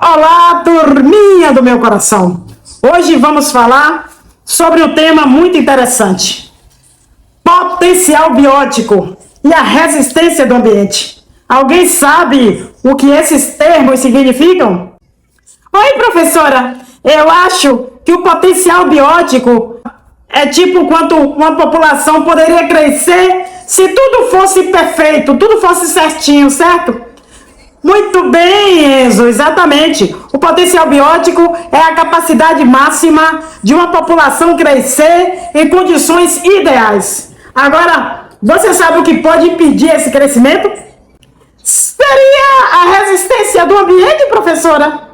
Olá, turminha do meu coração! Hoje vamos falar sobre um tema muito interessante: potencial biótico e a resistência do ambiente. Alguém sabe o que esses termos significam? Oi, professora! Eu acho que o potencial biótico é tipo quanto uma população poderia crescer se tudo fosse perfeito, tudo fosse certinho, certo? Muito bem, Enzo, exatamente. O potencial biótico é a capacidade máxima de uma população crescer em condições ideais. Agora, você sabe o que pode impedir esse crescimento? Seria a resistência do ambiente, professora?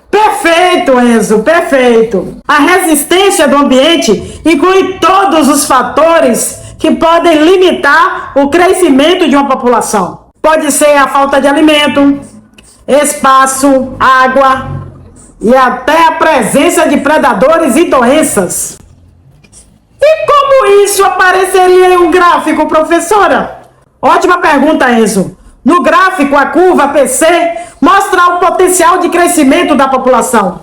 Perfeito, Enzo, perfeito. A resistência do ambiente inclui todos os fatores que podem limitar o crescimento de uma população. Pode ser a falta de alimento, espaço, água e até a presença de predadores e doenças. E como isso apareceria em um gráfico, professora? Ótima pergunta, Enzo. No gráfico, a curva PC mostra o potencial de crescimento da população,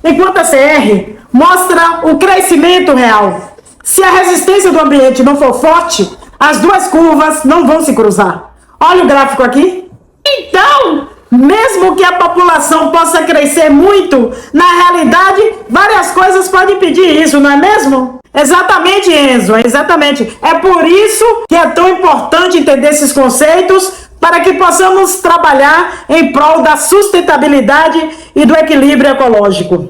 enquanto a CR mostra o crescimento real. Se a resistência do ambiente não for forte, as duas curvas não vão se cruzar. Olha o gráfico aqui. Então, mesmo que a população possa crescer muito, na realidade, várias coisas podem impedir isso, não é mesmo? Exatamente, Enzo, exatamente. É por isso que é tão importante entender esses conceitos para que possamos trabalhar em prol da sustentabilidade e do equilíbrio ecológico.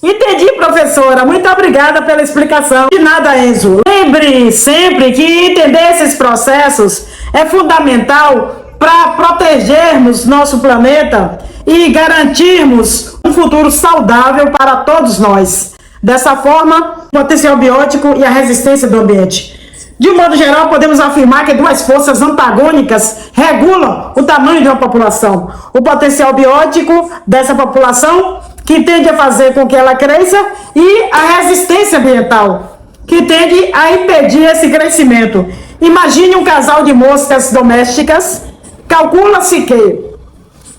Entendi, professora. Muito obrigada pela explicação. De nada, Enzo. Lembre sempre que entender esses processos é fundamental para protegermos nosso planeta e garantirmos um futuro saudável para todos nós. Dessa forma, o potencial biótico e a resistência do ambiente. De um modo geral, podemos afirmar que duas forças antagônicas regulam o tamanho de uma população. O potencial biótico dessa população, que tende a fazer com que ela cresça, e a resistência ambiental, que tende a impedir esse crescimento. Imagine um casal de moscas domésticas. Calcula-se que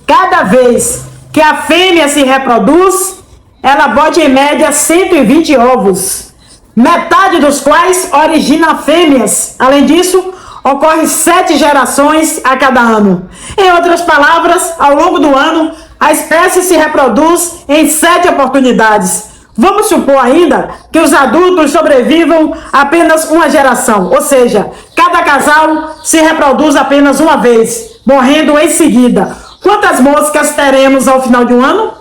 cada vez que a fêmea se reproduz, ela bote em média 120 ovos, metade dos quais origina fêmeas. Além disso, ocorre 7 gerações a cada ano. Em outras palavras, ao longo do ano, a espécie se reproduz em 7 oportunidades. Vamos supor ainda que os adultos sobrevivam apenas uma geração, ou seja, cada casal se reproduz apenas uma vez, morrendo em seguida. Quantas moscas teremos ao final de um ano?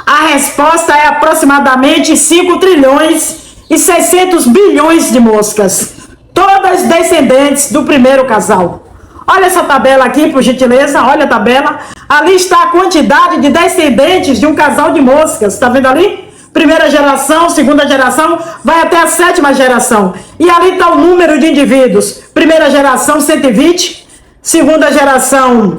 A resposta é aproximadamente 5 trilhões e 600 bilhões de moscas, todas descendentes do primeiro casal. Olha essa tabela aqui, por gentileza, olha a tabela. Ali está a quantidade de descendentes de um casal de moscas, está vendo ali? Primeira geração, segunda geração, vai até a 7ª geração. E ali está o número de indivíduos. Primeira geração, 120. Segunda geração,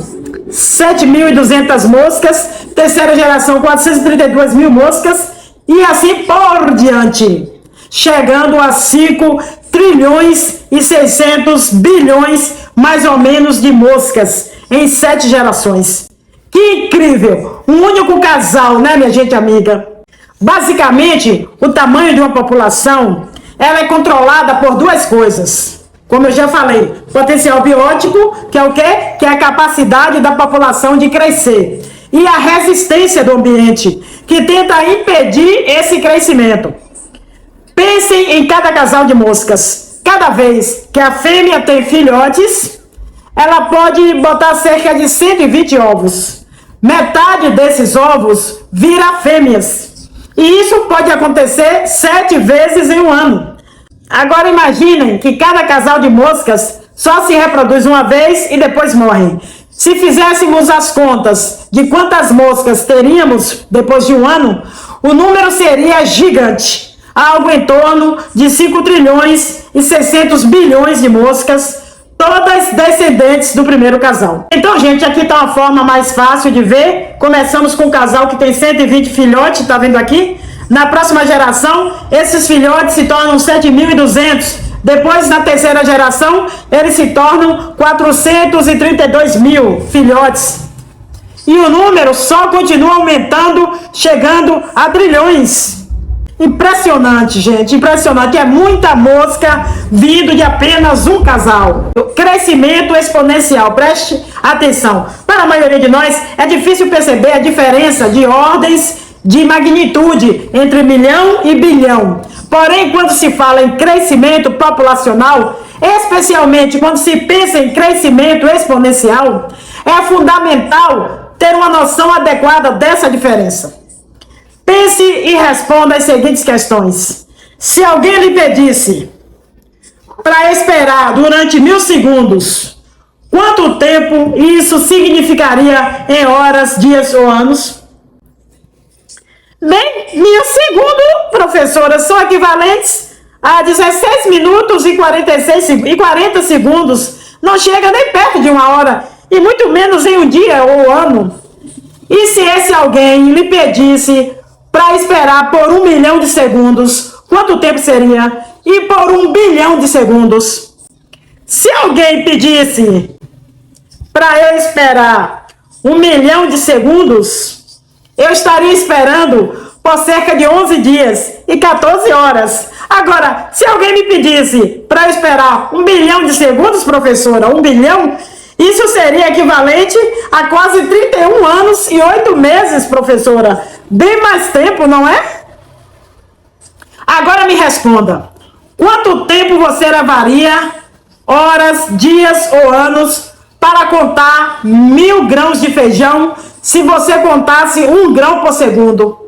7.200 moscas. Terceira geração, 432 mil moscas. E assim por diante, chegando a 5 trilhões e 600 bilhões, mais ou menos, de moscas em 7 gerações. Que incrível! Um único casal, né, minha gente amiga? Basicamente, o tamanho de uma população, ela é controlada por duas coisas. Como eu já falei, potencial biótico, que é o quê? Que é a capacidade da população de crescer. E a resistência do ambiente, que tenta impedir esse crescimento. Pensem em cada casal de moscas. Cada vez que a fêmea tem filhotes, ela pode botar cerca de 120 ovos. Metade desses ovos vira fêmeas. E isso pode acontecer 7 vezes em um ano. Agora imaginem que cada casal de moscas só se reproduz uma vez e depois morre. Se fizéssemos as contas de quantas moscas teríamos depois de um ano, o número seria gigante. Algo em torno de 5 trilhões e 600 bilhões de moscas, todas descendentes do primeiro casal. Então, gente, aqui está uma forma mais fácil de ver. Começamos com um casal que tem 120 filhotes, tá vendo aqui? Na próxima geração, esses filhotes se tornam 7.200. Depois, na terceira geração, eles se tornam 432 mil filhotes. E o número só continua aumentando, chegando a trilhões. Impressionante, gente, impressionante. É muita mosca vindo de apenas um casal. Crescimento exponencial, preste atenção. Para a maioria de nós, é difícil perceber a diferença de ordens de magnitude entre milhão e bilhão. Porém, quando se fala em crescimento populacional, especialmente quando se pensa em crescimento exponencial, é fundamental ter uma noção adequada dessa diferença. Pense e responda as seguintes questões. Se alguém lhe pedisse para esperar durante 1000 segundos, quanto tempo isso significaria em horas, dias ou anos? Bem, 1000 segundos, professora, são equivalentes a 16 minutos e 40 segundos. Não chega nem perto de uma hora, e muito menos em um dia ou ano. E se esse alguém lhe pedisse para esperar por 1 milhão de segundos, quanto tempo seria? E por 1 bilhão de segundos? Se alguém pedisse para eu esperar 1 milhão de segundos, eu estaria esperando por cerca de 11 dias e 14 horas. Agora, se alguém me pedisse para eu esperar 1 bilhão de segundos, professora, 1 bilhão, isso seria equivalente a quase 31 anos e 8 meses, professora. Bem mais tempo, não é? Agora me responda. Quanto tempo você levaria, horas, dias ou anos, para contar 1000 grãos de feijão se você contasse 1 grão por segundo?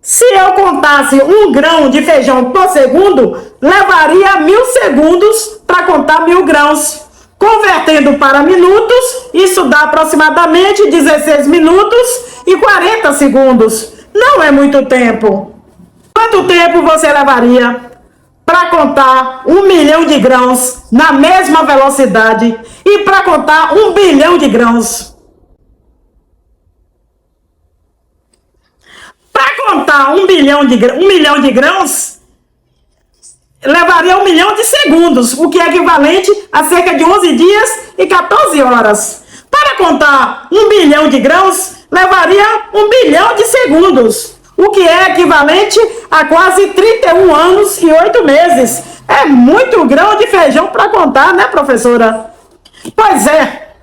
Se eu contasse 1 grão de feijão por segundo, levaria 1000 segundos para contar 1000 grãos. Convertendo para minutos, isso dá aproximadamente 16 minutos e 40 segundos. Não é muito tempo. Quanto tempo você levaria para contar 1 milhão de grãos na mesma velocidade e para contar 1 bilhão de grãos? Para contar 1 milhão de grãos, levaria 1 milhão de segundos, o que é equivalente a cerca de 11 dias e 14 horas. Para contar 1 bilhão de grãos, levaria 1 bilhão de segundos, o que é equivalente a quase 31 anos e 8 meses. É muito grão de feijão para contar, né, professora? Pois é,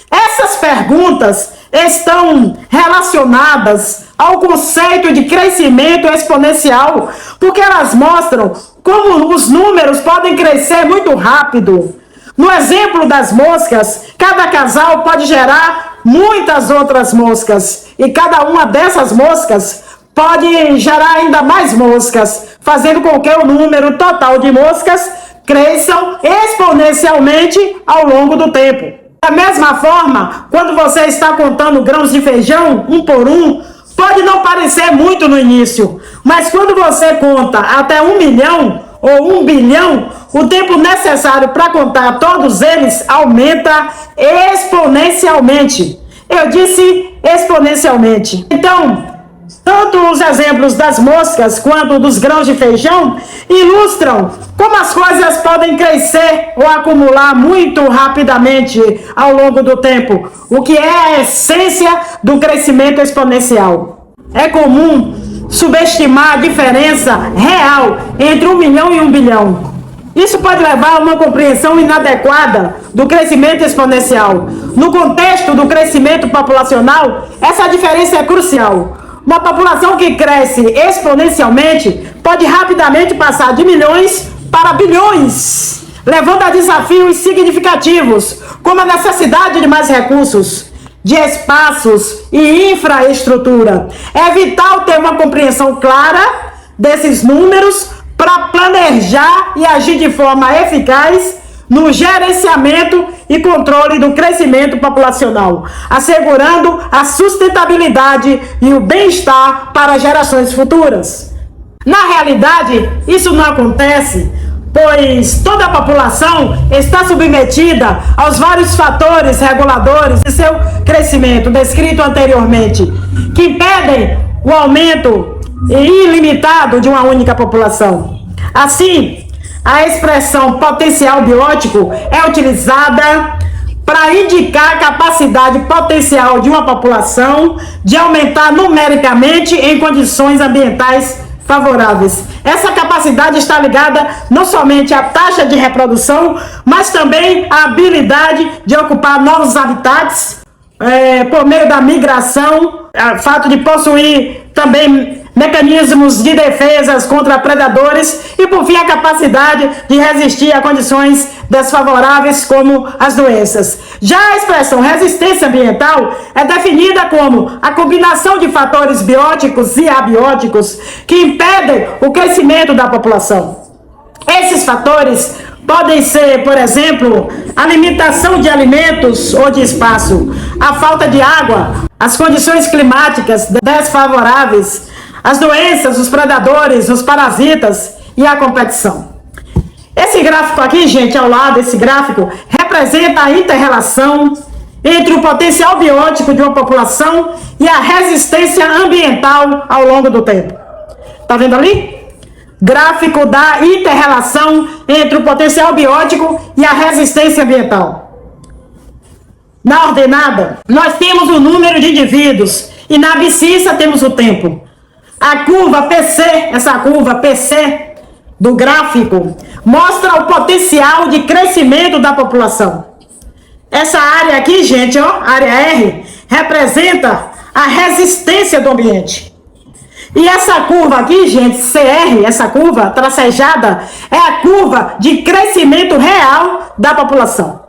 essas perguntas estão relacionadas ao conceito de crescimento exponencial, porque elas mostram como os números podem crescer muito rápido. No exemplo das moscas, cada casal pode gerar muitas outras moscas, e cada uma dessas moscas pode gerar ainda mais moscas, fazendo com que o número total de moscas cresçam exponencialmente ao longo do tempo. Da mesma forma, quando você está contando grãos de feijão, um por um, pode não parecer muito no início, mas quando você conta até 1 milhão ou 1 bilhão, o tempo necessário para contar todos eles aumenta exponencialmente. Eu disse exponencialmente. Então, tanto os exemplos das moscas quanto dos grãos de feijão ilustram como as coisas podem crescer ou acumular muito rapidamente ao longo do tempo, o que é a essência do crescimento exponencial. É comum subestimar a diferença real entre 1 milhão e 1 bilhão. Isso pode levar a uma compreensão inadequada do crescimento exponencial. No contexto do crescimento populacional, essa diferença é crucial. Uma população que cresce exponencialmente pode rapidamente passar de milhões para bilhões, levando a desafios significativos, como a necessidade de mais recursos, de espaços e infraestrutura. É vital ter uma compreensão clara desses números para planejar e agir de forma eficaz no gerenciamento e controle do crescimento populacional, assegurando a sustentabilidade e o bem-estar para gerações futuras. Na realidade, isso não acontece, pois toda a população está submetida aos vários fatores reguladores de seu crescimento, descrito anteriormente, que impedem o aumento ilimitado de uma única população. Assim, a expressão potencial biótico é utilizada para indicar a capacidade potencial de uma população de aumentar numericamente em condições ambientais favoráveis. Essa capacidade está ligada não somente à taxa de reprodução, mas também à habilidade de ocupar novos habitats por meio da migração, o fato de possuir também mecanismos de defesas contra predadores e, por fim, a capacidade de resistir a condições desfavoráveis como as doenças. Já a expressão resistência ambiental é definida como a combinação de fatores bióticos e abióticos que impedem o crescimento da população. Esses fatores podem ser, por exemplo, a limitação de alimentos ou de espaço, a falta de água, as condições climáticas desfavoráveis, as doenças, os predadores, os parasitas e a competição. Esse gráfico aqui, gente, ao lado desse gráfico, representa a inter-relação entre o potencial biótico de uma população e a resistência ambiental ao longo do tempo. Tá vendo ali? Gráfico da inter-relação entre o potencial biótico e a resistência ambiental. Na ordenada, nós temos o número de indivíduos e na abscissa temos o tempo. A curva PC, essa curva PC do gráfico, mostra o potencial de crescimento da população. Essa área aqui, gente, ó, área R, representa a resistência do ambiente. E essa curva aqui, gente, CR, essa curva tracejada, é a curva de crescimento real da população.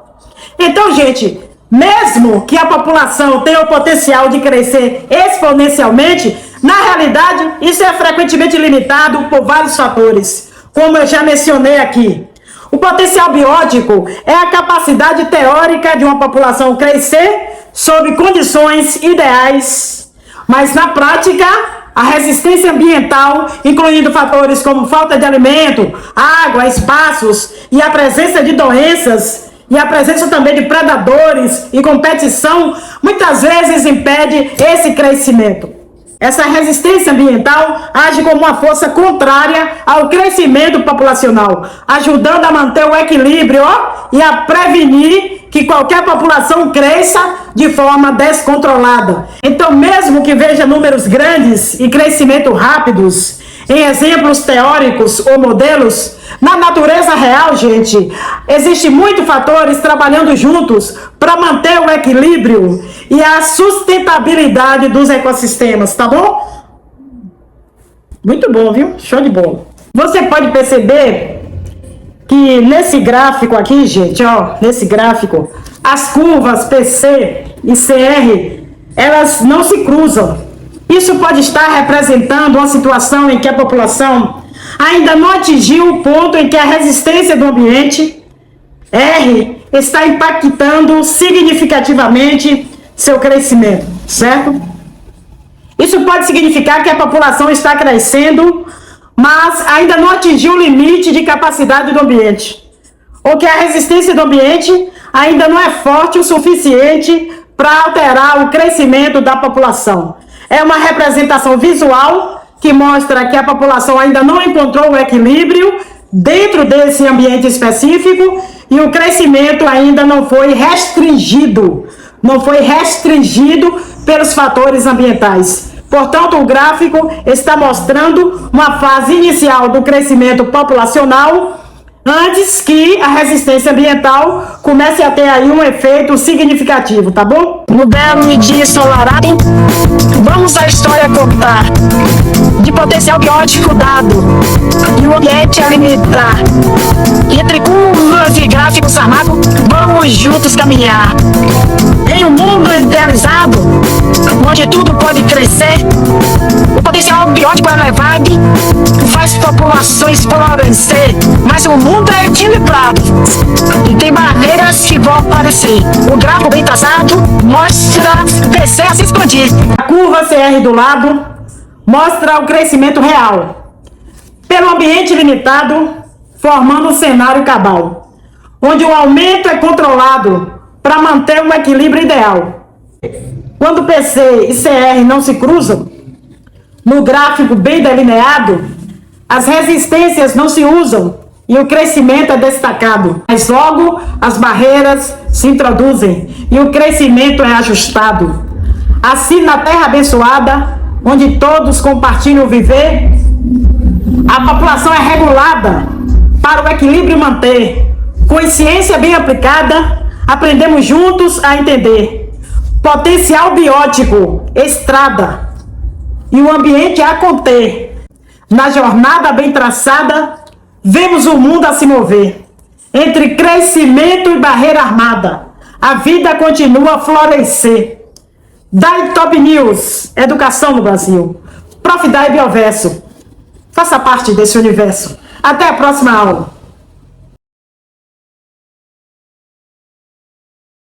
Então, gente, mesmo que a população tenha o potencial de crescer exponencialmente, na realidade, isso é frequentemente limitado por vários fatores, como eu já mencionei aqui. O potencial biótico é a capacidade teórica de uma população crescer sob condições ideais, mas na prática, a resistência ambiental, incluindo fatores como falta de alimento, água, espaços e a presença de doenças, e a presença também de predadores e competição, muitas vezes impede esse crescimento. Essa resistência ambiental age como uma força contrária ao crescimento populacional, ajudando a manter o equilíbrio e a prevenir que qualquer população cresça de forma descontrolada. Então, mesmo que veja números grandes e crescimento rápidos, em exemplos teóricos ou modelos, na natureza real, gente, existem muitos fatores trabalhando juntos para manter o equilíbrio e a sustentabilidade dos ecossistemas, tá bom? Muito bom, viu? Show de bola. Você pode perceber que nesse gráfico aqui, gente, ó, nesse gráfico, as curvas PC e CR, elas não se cruzam. Isso pode estar representando uma situação em que a população ainda não atingiu o ponto em que a resistência do ambiente, R, está impactando significativamente seu crescimento, certo? Isso pode significar que a população está crescendo, mas ainda não atingiu o limite de capacidade do ambiente, ou que a resistência do ambiente ainda não é forte o suficiente para alterar o crescimento da população. É uma representação visual que mostra que a população ainda não encontrou o equilíbrio dentro desse ambiente específico e o crescimento ainda não foi restringido. Não foi restringido pelos fatores ambientais. Portanto, o gráfico está mostrando uma fase inicial do crescimento populacional antes que a resistência ambiental comece a ter aí um efeito significativo, tá bom? No belo dia ensolarado, vamos à história contar de potencial biótico dado e o ambiente a limitar. Entre curvas e gráficos armados, vamos juntos caminhar. Em um mundo idealizado, onde tudo pode crescer, o potencial biótico elevado faz populações florescer, mas o mundo é equilibrado e tem barreiras que vão aparecer. O gráfico bem traçado mostra PC a se expandir. A curva CR do lado mostra o crescimento real, pelo ambiente limitado, formando um cenário cabal, onde o aumento é controlado para manter um equilíbrio ideal. Quando PC e CR não se cruzam, no gráfico bem delineado, as resistências não se usam e o crescimento é destacado, mas logo as barreiras se introduzem e o crescimento é ajustado. Assim, na terra abençoada, onde todos compartilham o viver, a população é regulada para o equilíbrio manter. Com ciência bem aplicada, aprendemos juntos a entender. Potencial biótico, estrada e o ambiente a conter. Na jornada bem traçada, vemos o mundo a se mover. Entre crescimento e barreira armada, a vida continua a florescer. Dai Top News, Educação no Brasil. Prof. Dai Bioverso. Faça parte desse universo. Até a próxima aula.